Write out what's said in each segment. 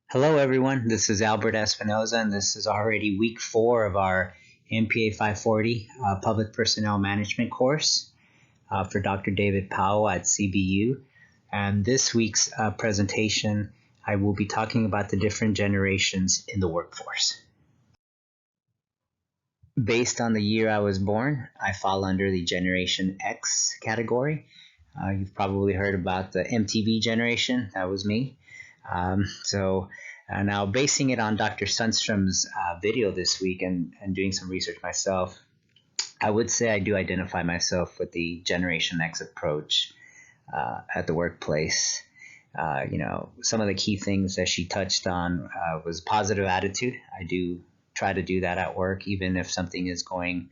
Hello, everyone. This is Albert Espinoza, and this is already week 4 of our MPA 540 Public Personnel Management course for Dr. David Powell at CBU. And this week's presentation, I will be talking about the different generations in the workforce. Based on the year I was born, I fall under the Generation X category. You've probably heard about the MTV generation. That was me. Now, basing it on Dr. Sundstrom's video this week and doing some research myself, I would say I do identify myself with the Generation X approach at the workplace. Some of the key things that she touched on was positive attitude. I do try to do that at work, even if something is going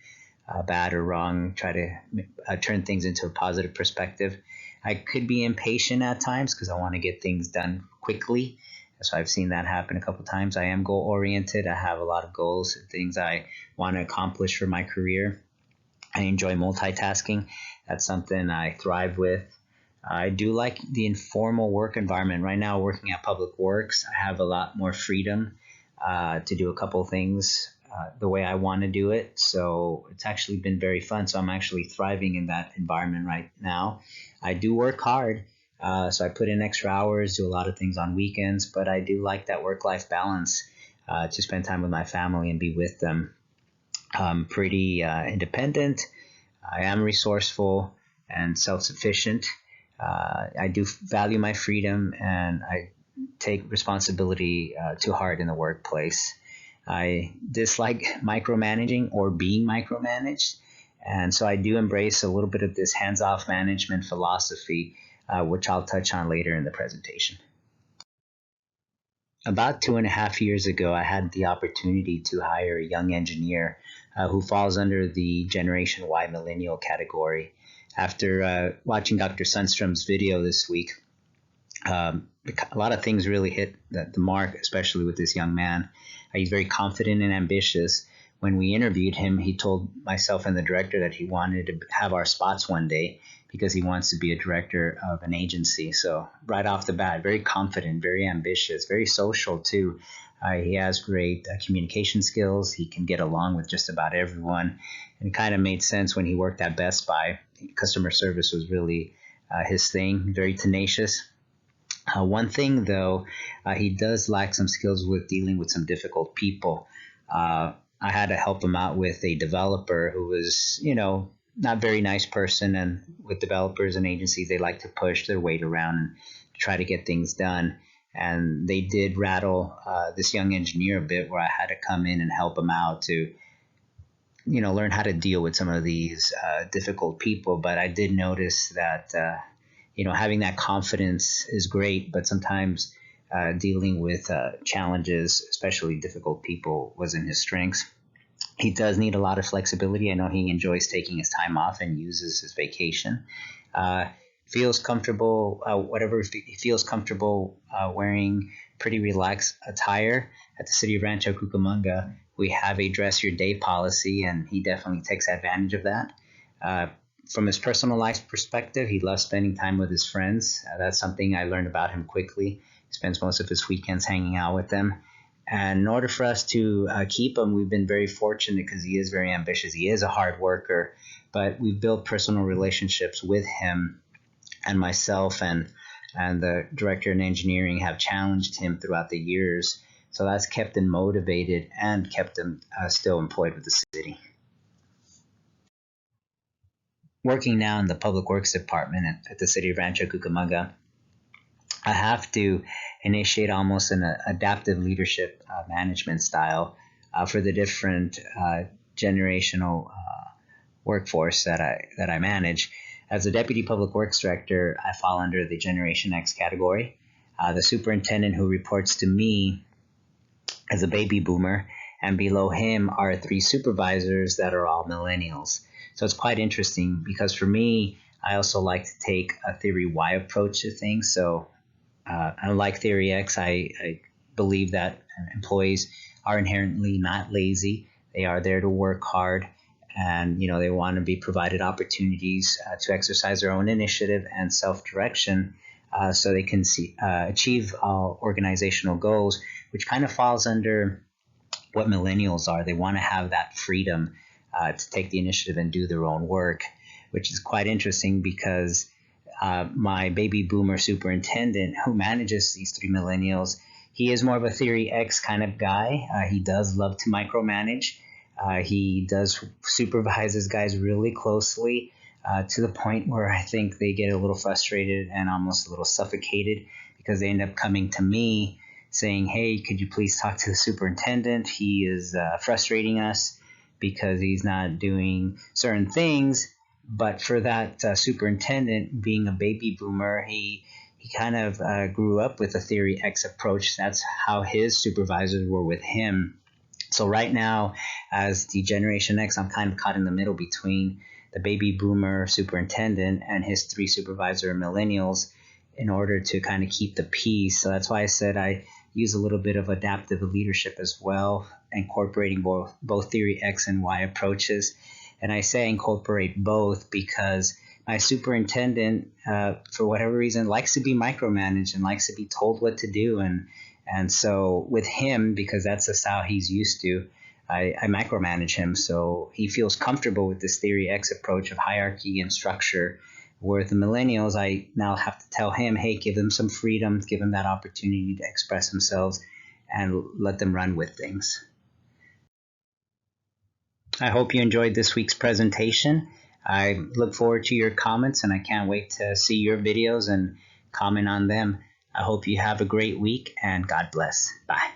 bad or wrong, try to turn things into a positive perspective. I could be impatient at times because I want to get things done quickly. So I've seen that happen a couple of times. I am goal oriented. I have a lot of goals, things I want to accomplish for my career. I enjoy multitasking. That's something I thrive with. I do like the informal work environment. Right now, working at Public Works, I have a lot more freedom to do a couple of things the way I want to do it. So it's actually been very fun. So I'm actually thriving in that environment right now. I do work hard. So I put in extra hours, do a lot of things on weekends, but I do like that work-life balance to spend time with my family and be with them. I'm pretty independent. I am resourceful and self-sufficient. I do value my freedom, and I take responsibility to heart in the workplace. I dislike micromanaging or being micromanaged, and so I do embrace a little bit of this hands-off management philosophy, which I'll touch on later in the presentation. About 2.5 years ago, I had the opportunity to hire a young engineer who falls under the Generation Y millennial category. After watching Dr. Sundstrom's video this week, a lot of things really hit the mark, especially with this young man. He's very confident and ambitious. When we interviewed him, he told myself and the director that he wanted to have our spots one day because he wants to be a director of an agency. So right off the bat, very confident, very ambitious, very social too. He has great communication skills. He can get along with just about everyone. And it kind of made sense when he worked at Best Buy. Customer service was really his thing, very tenacious. One thing, though, he does lack some skills with dealing with some difficult people. I had to help him out with a developer who was, not very nice person. And with developers and agencies, they like to push their weight around and try to get things done. And they did rattle this young engineer a bit, where I had to come in and help him out to, learn how to deal with some of these difficult people. But I did notice that, having that confidence is great, but sometimes dealing with challenges, especially difficult people, wasn't his strengths. He does need a lot of flexibility. I know he enjoys taking his time off and uses his vacation. Feels comfortable, whatever he feels comfortable wearing pretty relaxed attire. At the city of Rancho Cucamonga, we have a dress your day policy, and he definitely takes advantage of that. From his personal life perspective, he loves spending time with his friends. That's something I learned about him quickly. He spends most of his weekends hanging out with them. And in order for us to keep him, we've been very fortunate because he is very ambitious. He is a hard worker, but we've built personal relationships with him, and myself and the director in engineering have challenged him throughout the years. So that's kept him motivated and kept him still employed with the city. Working now in the Public Works Department at the city of Rancho Cucamonga, I have to initiate almost an adaptive leadership management style for the different generational workforce that I manage. As a deputy public works director, I fall under the Generation X category. The superintendent who reports to me is a baby boomer, and below him are 3 supervisors that are all millennials. So it's quite interesting because for me, I also like to take a theory Y approach to things. So unlike theory X, I believe that employees are inherently not lazy. They are there to work hard, and they want to be provided opportunities to exercise their own initiative and self-direction so they can achieve organizational goals, which kind of falls under what millennials are. They want to have that freedom to take the initiative and do their own work, which is quite interesting because my baby boomer superintendent who manages these three millennials, he is more of a Theory X kind of guy. He does love to micromanage. He does supervise his guys really closely to the point where I think they get a little frustrated and almost a little suffocated because they end up coming to me saying, hey, could you please talk to the superintendent? He is frustrating us because he's not doing certain things. But for that superintendent, being a baby boomer, he kind of grew up with a Theory X approach. That's how his supervisors were with him. So right now, as the Generation X, I'm kind of caught in the middle between the baby boomer superintendent and his three supervisor millennials in order to kind of keep the peace. So that's why I said I use a little bit of adaptive leadership as well, incorporating both Theory X and Y approaches. And I say incorporate both because my superintendent, for whatever reason, likes to be micromanaged and likes to be told what to do. And so with him, because that's the style he's used to, I micromanage him. So he feels comfortable with this Theory X approach of hierarchy and structure. Where the millennials, I now have to tell him, hey, give them some freedom, give them that opportunity to express themselves and let them run with things. I hope you enjoyed this week's presentation. I look forward to your comments and I can't wait to see your videos and comment on them. I hope you have a great week and God bless. Bye.